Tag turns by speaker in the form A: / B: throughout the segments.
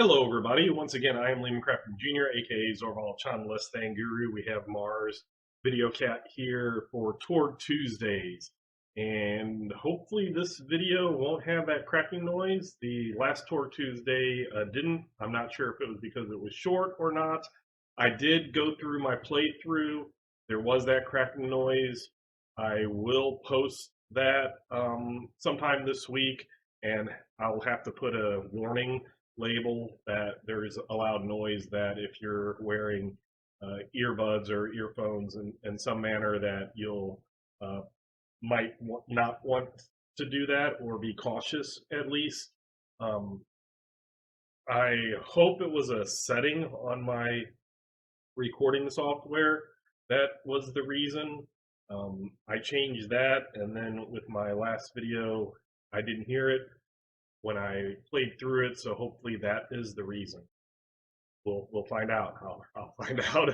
A: Hello, everybody. Once again, I am Lehman Crafton Jr., aka Zorval Chanless Thang Guru. We have Mars Video Cat here for Torg Tuesdays. And hopefully, this video won't have that cracking noise. The last Torg Tuesday didn't. I'm not sure if it was because it was short or not. I did go through my playthrough. There was that cracking noise. I will post that sometime this week, and I'll have to put a warning label that there is a loud noise, that if you're wearing earbuds or earphones in some manner, that you'll uh, might not want to do that, or be cautious at least. Um, I hope it was a setting on my recording software that was the reason. I changed that, and then with my last video, I didn't hear it when I played through it, so hopefully that is the reason. We'll find out. I'll find out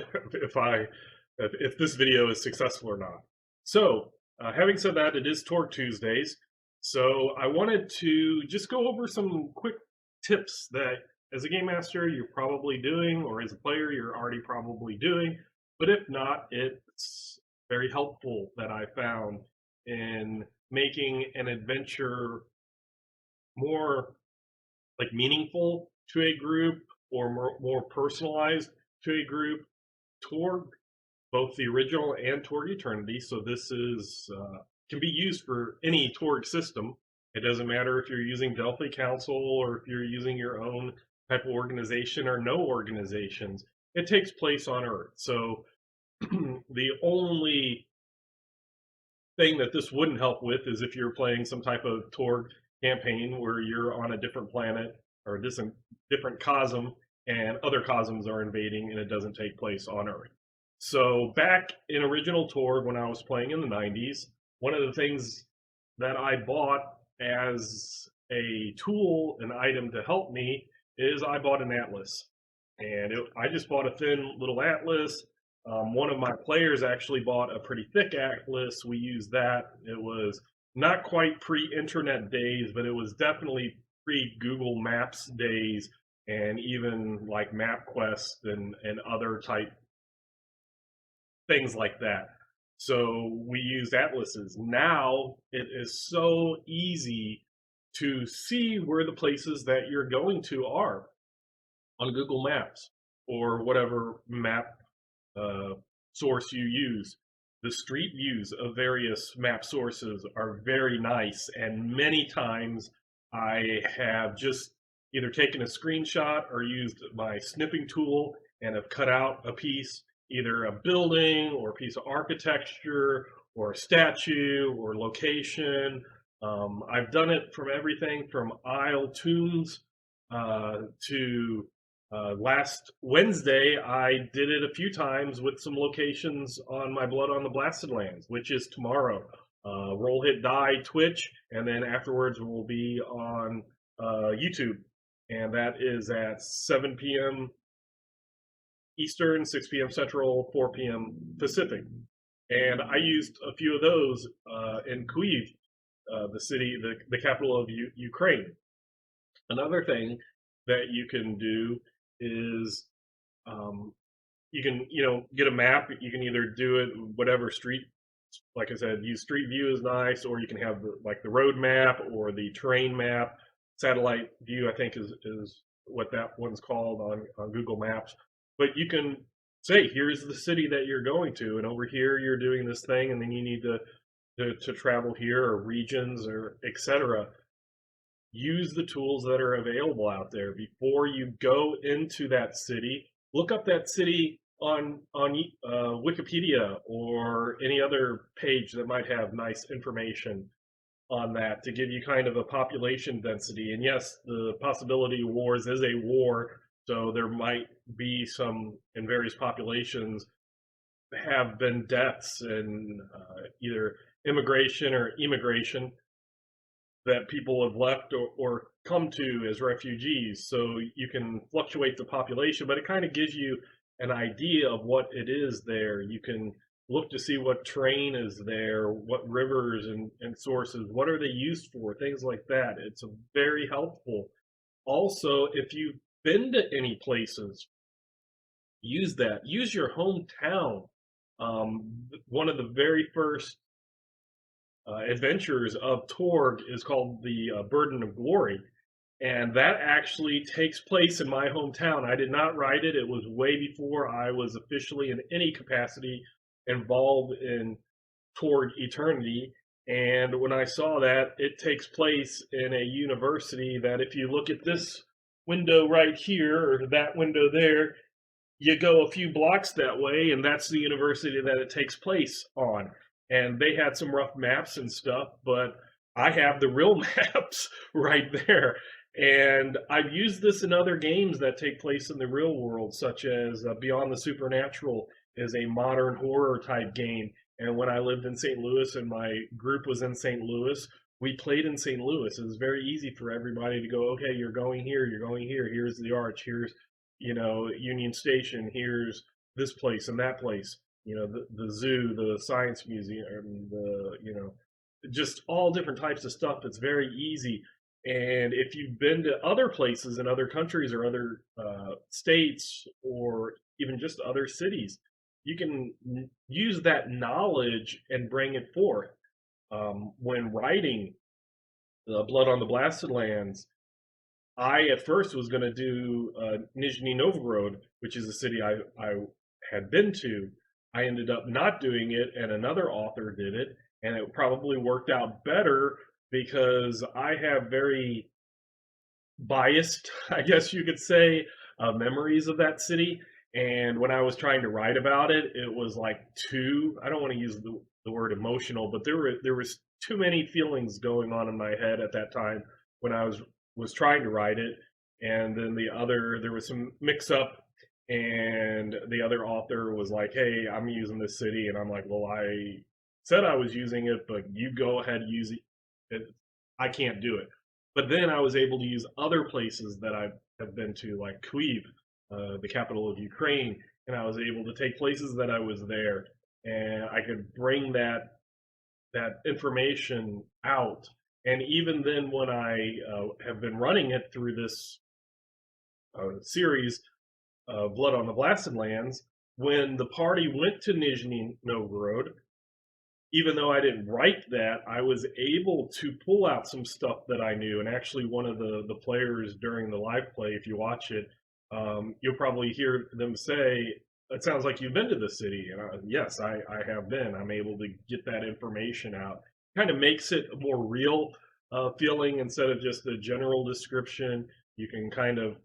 A: if this video is successful or not. So, having said that, it is Torg Tuesdays. So I wanted to just go over some quick tips that, as a game master, you're probably doing, or as a player, you're already probably doing. But if not, it's very helpful that I found in making an adventure more like meaningful to a group, or more personalized to a group. Torg, both the original and Torg Eternity, so this is can be used for any Torg system. It doesn't matter if you're using Delphi Council or if you're using your own type of organization or no organizations. It takes place on Earth. So the only thing that this wouldn't help with is if you're playing some type of Torg campaign where you're on a different planet or different cosm, and other cosms are invading and it doesn't take place on Earth. So back in original Torg, when I was playing in the 90s, one of the things that I bought as a tool, an item to help me, is I bought an atlas. And I just bought a thin little atlas. One of my players actually bought a pretty thick atlas. We used that. It was not quite pre-internet days, but it was definitely pre-Google Maps days, and even like MapQuest and other type things like that. So we used atlases. Now it is so easy to see where the places that you're going to are on Google Maps or whatever map source you use. The street views of various map sources are very nice, and many times I have just either taken a screenshot or used my snipping tool and have cut out a piece, either a building or a piece of architecture or a statue or location. I've done it from everything from aisle tombs to last Wednesday. I did it a few times with some locations on my Blood on the Blasted Lands, which is tomorrow. Roll Hit Die Twitch, and then afterwards we'll be on YouTube, and that is at 7 p.m. Eastern, 6 p.m. Central, 4 p.m. Pacific. And I used a few of those in Kyiv, the city, the capital of Ukraine. Another thing that you can do is you can get a map. You can either do it whatever street, like I said, use Street View is nice, or you can have the road map or the terrain map. Satellite view, I think, is what that one's called on Google Maps. But you can say, here's the city that you're going to, and over here you're doing this thing, and then you need to travel here, or regions, or etc. Use the tools that are available out there before you go into that city. Look up that city on Wikipedia or any other page that might have nice information on that to give you kind of a population density. And yes, the possibility of wars is a war, so there might be some in various populations have been deaths in either immigration or emigration, that people have left or come to as refugees. So you can fluctuate the population, but it kind of gives you an idea of what it is there. You can look to see what terrain is there, what rivers and sources, what are they used for, things like that. It's very helpful. Also, if you been to any places, use that. Use your hometown. One of the very first adventures of Torg is called the Burden of Glory, and that actually takes place in my hometown. I did not write it; it was way before I was officially in any capacity involved in Toward Eternity. And when I saw that, it takes place in a university that, if you look at this window right here or that window there, you go a few blocks that way, and that's the university that it takes place on. And they had some rough maps and stuff, but I have the real maps right there. And I've used this in other games that take place in the real world, such as Beyond the Supernatural is a modern horror type game. And when I lived in St. Louis and my group was in St. Louis, we played in St. Louis. It was very easy for everybody to go, okay, you're going here, you're going here, here's the arch, here's Union Station, here's this place and that place, the zoo, the science museum, just all different types of stuff. It's very easy. And if you've been to other places in other countries or other states or even just other cities, you can use that knowledge and bring it forth. When writing Blood on the Blasted Lands, I at first was going to do Nizhny Novgorod, which is a city I had been to. I ended up not doing it, and another author did it, and it probably worked out better because I have very biased, I guess you could say, memories of that city. And when I was trying to write about it, it was like too, I don't want to use the word emotional, but there was too many feelings going on in my head at that time when I was trying to write it. And then there was some mix up, and the other author was like, hey, I'm using this city. And I'm like, well, I said I was using it, but you go ahead, use it. I can't do it. But then I was able to use other places that I have been to, like Kyiv, the capital of Ukraine, and I was able to take places that I was there, and I could bring that information out. And even then, when I have been running it through this series, Blood on the Blasted Lands, when the party went to Nizhny Novgorod, even though I didn't write that, I was able to pull out some stuff that I knew. And actually, one of the players during the live play, if you watch it, you'll probably hear them say, "It sounds like you've been to the city." And yes, I have been. I'm able to get that information out. Kind of makes it a more real feeling instead of just a general description. You can kind of,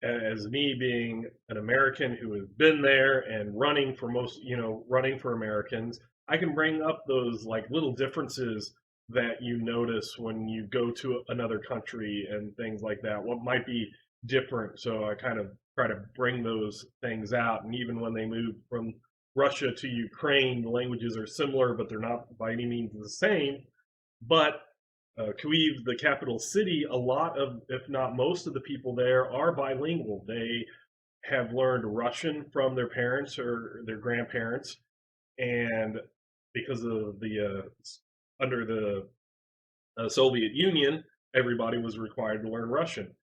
A: as me being an American who has been there and running for Americans, I can bring up those like little differences that you notice when you go to another country and things like that. What might be different. So I kind of try to bring those things out. And even when they move from Russia to Ukraine, the languages are similar, but they're not by any means the same. But Kyiv, the capital city, a lot of, if not most of the people there are bilingual. They have learned Russian from their parents or their grandparents, and because of the under the Soviet Union, everybody was required to learn Russian.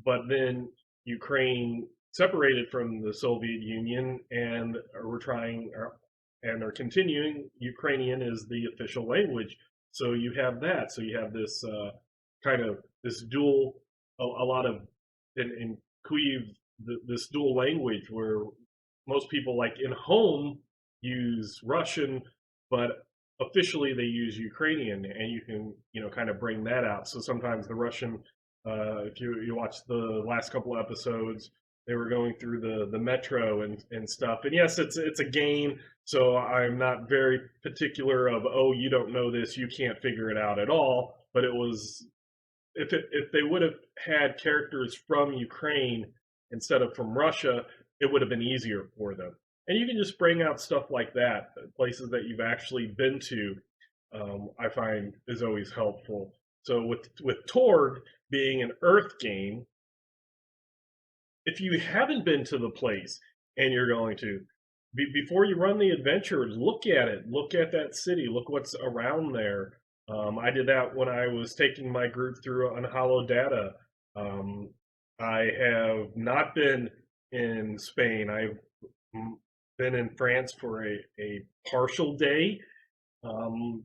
A: But then Ukraine separated from the Soviet Union, and are continuing. Ukrainian is the official language, so you have that. So you have this kind of this dual, a lot of in Kyiv, this dual language where most people like in home use Russian, but officially they use Ukrainian, and you can kind of bring that out. So sometimes the Russian, if you watch the last couple episodes, they were going through the metro and stuff. And yes, it's a game, so I'm not very particular of, oh, you don't know this, you can't figure it out at all. But it was, if they would have had characters from Ukraine instead of from Russia, it would have been easier for them. And you can just bring out stuff like that, places that you've actually been to. I find is always helpful. So with Torg being an Earth game, if you haven't been to the place and you're going to, before you run the adventure, look at it, look at that city, look what's around there. I did that when I was taking my group through Unhallowed Data. I have not been in Spain. I've been in France for a partial day.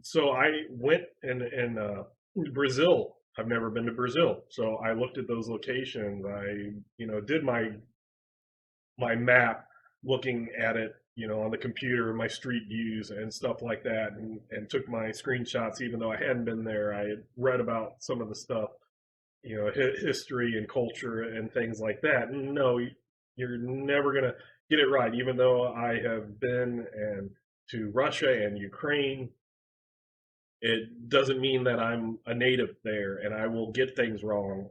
A: So I went in Brazil. I've never been to Brazil, so I looked at those locations. I did my map, looking at it on the computer, my street views and stuff like that, and took my screenshots. Even though I hadn't been there, I had read about some of the stuff, history and culture and things like that. And no, you're never gonna get it right. Even though I have been and to Russia and Ukraine, it doesn't mean that I'm a native there and I will get things wrong,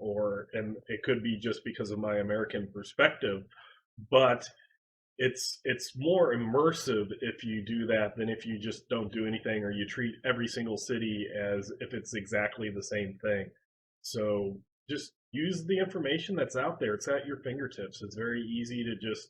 A: and it could be just because of my American perspective. But it's more immersive if you do that than if you just don't do anything, or you treat every single city as if it's exactly the same thing. So just use the information that's out there. It's at your fingertips. It's very easy to just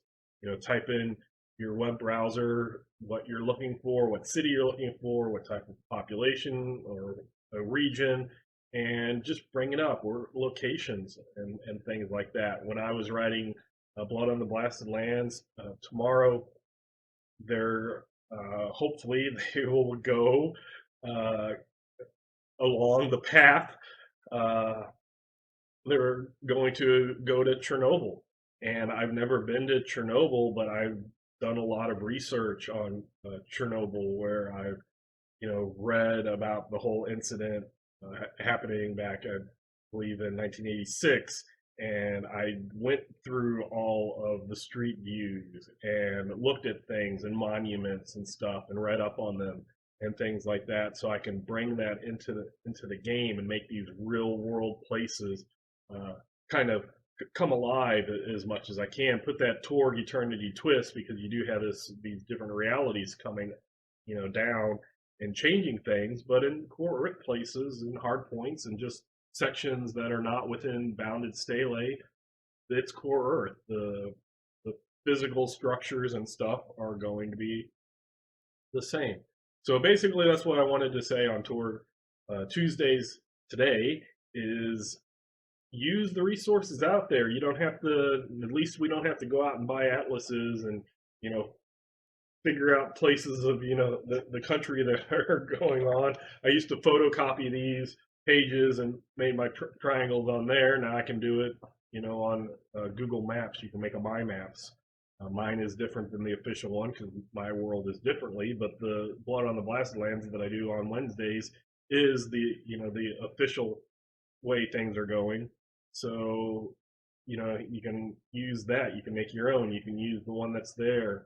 A: type in your web browser what you're looking for, what city you're looking for, what type of population or a region, and just bring it up, or locations and things like that. When I was writing Blood on the Blasted Lands, tomorrow they're hopefully they will go uh, along the path. Uh, they're going to go to Chernobyl, and I've never been to Chernobyl, but I've done a lot of research on Chernobyl, where I've read about the whole incident happening back, I believe, in 1986. And I went through all of the street views and looked at things and monuments and stuff and read up on them and things like that, so I can bring that into the game and make these real world places uh, kind of come alive as much as I can. Put that Torg eternity twist, because you do have these different realities coming down and changing things, but in core Earth places and hard points and just sections that are not within bounded stelae, it's core Earth. The physical structures and stuff are going to be the same. So basically, that's what I wanted to say on Tour Tuesdays today. Is use the resources out there. You don't have to. At least we don't have to go out and buy atlases and you know figure out places of the country that are going on. I used to photocopy these pages and made my triangles on there. Now I can do it on Google Maps. You can make a My Maps. Mine is different than the official one because my world is differently, but the Blood on the Blasted Lands that I do on Wednesdays is the official way things are going. So you can use that. You can make your own. You can use the one that's there.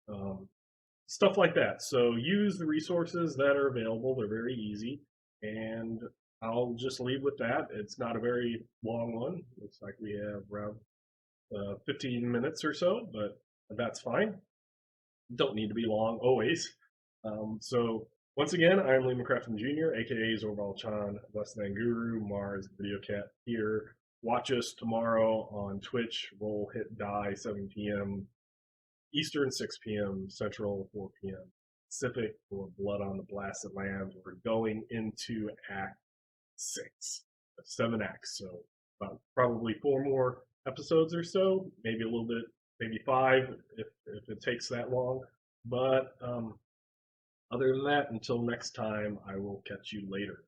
A: Um, Stuff like that. So use the resources that are available. They're very easy. And I'll just leave with that. It's not a very long one. Looks like we have around 15 minutes or so, but that's fine. Don't need to be long always. So once again, I'm Lee McCrafton Jr., aka Zorval Chan, Less Than Guru, Mars, Video Cat here. Watch us tomorrow on Twitch. We'll hit die 7 p.m. Eastern, 6 p.m. Central, 4 p.m. Pacific for Blood on the Blasted Lands. We're going into Act 6, 7 acts. So about probably 4 more episodes or so, maybe a little bit, maybe 5 if it takes that long. But other than that, until next time, I will catch you later.